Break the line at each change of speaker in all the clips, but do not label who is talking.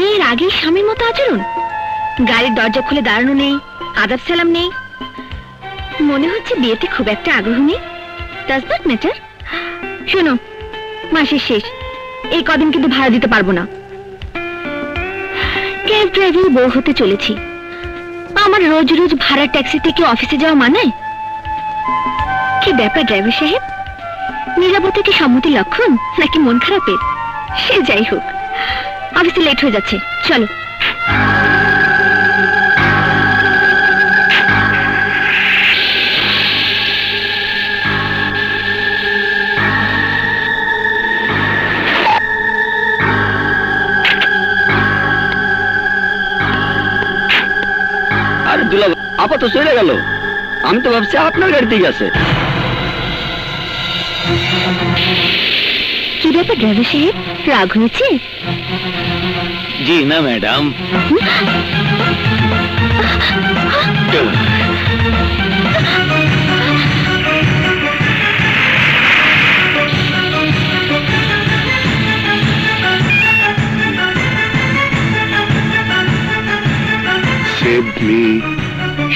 বিয়ের আগেই স্বামীর মতো আচরণ। গাড়ির দরজা খুলে দাঁড়ানো নেই, আদাব সালাম নেই। মনে হচ্ছে বিয়েতে খুব একটা আগ্রহ নেই। Does that matter? শোনো, মাসের শেষ, এই কদিন কিন্তু ভাড়া দিতে পারবো না। ক্যাব ড্রাইভার বউ হতে চলেছি, আমার রোজ রোজ ভাড়া ট্যাক্সি থেকে অফিসে যাওয়া মানায়? কি ব্যাপার ড্রাইভার সাহেব, নিরাপত্তা কি সম্মতির লক্ষণ নাকি মন খারাপের? সে যাই হোক, অফিসে লেট হয়ে যাচ্ছে, চলো।
আরে দুলা আপা তো চলে গেল, আমি তো ভাবছি আপনার গাড়িতেই গেছে।
কি ব্যাপার ড্রাইভার সাহেব, রাগ হয়েছে?
জি না ম্যাডাম।
সেভ মি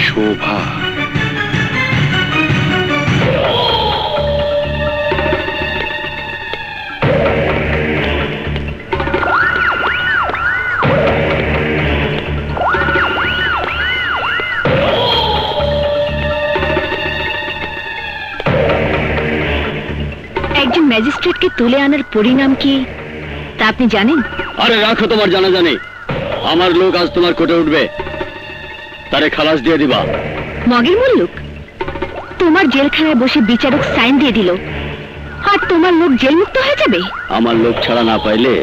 শোভা।
একজন ম্যাজিস্ট্রেটকে তুলে আনার পরিণাম কি তা আপনি জানেন?
আরে রাখো তোমার জানা জানি, আমার লোক আজ তোমার কোর্টে উঠবে, তারে খালাস দিয়ে দিবা।
মগের মুল্লুক, তোমার জেলখানায় বসে বিচারক সাইন দিয়ে দিল, আর তোমার লোক জেল মুক্ত হয়ে যাবে?
আমার লোক ছাড়া না পাইলে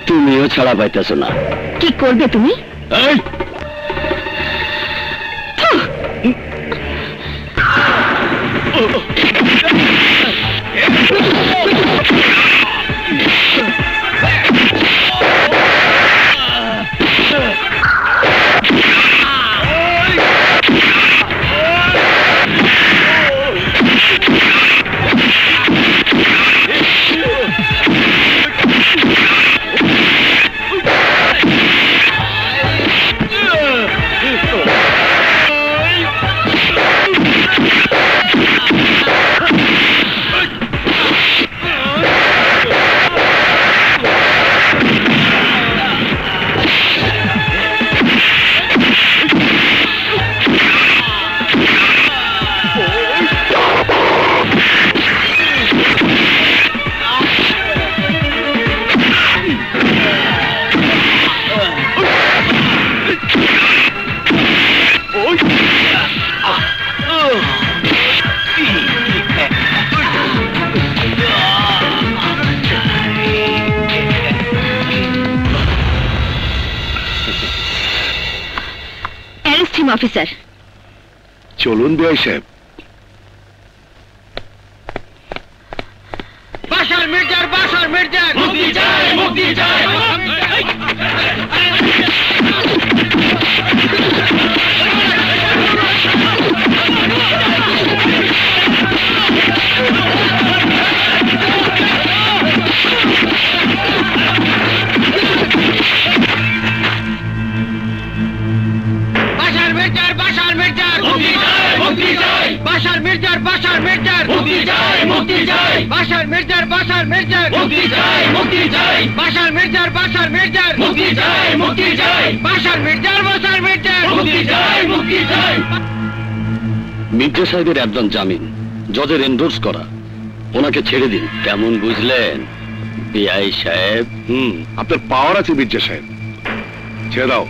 তুমিও ছাড়া পাইতেছো না।
কি করবে তুমি?
এই
অফিসার,
চলুন বিআই সাহেব।
বাশার মির্জার, বাশার মির্জার মুক্তি চাই, মুক্তি চাই। বাশার মির্জার, বাশার মির্জার মুক্তি চাই, মুক্তি চাই। বাশার মির্জার, বাশার মির্জার মুক্তি চাই, মুক্তি চাই। বাশার মির্জার, বাশার মির্জার মুক্তি চাই, মুক্তি চাই। বাশার মির্জার, বাশার মির্জার মুক্তি চাই, মুক্তি চাই। মির্জা সাহেবের একজন জামিন জজের এন্ডোর্স করা, ওনাকে ছেড়ে দিন। কেমন বুঝলেন বিআই সাহেব?
আপনার পাওয়ার আছে মির্জা সাহেব, ছেড়ে দাও।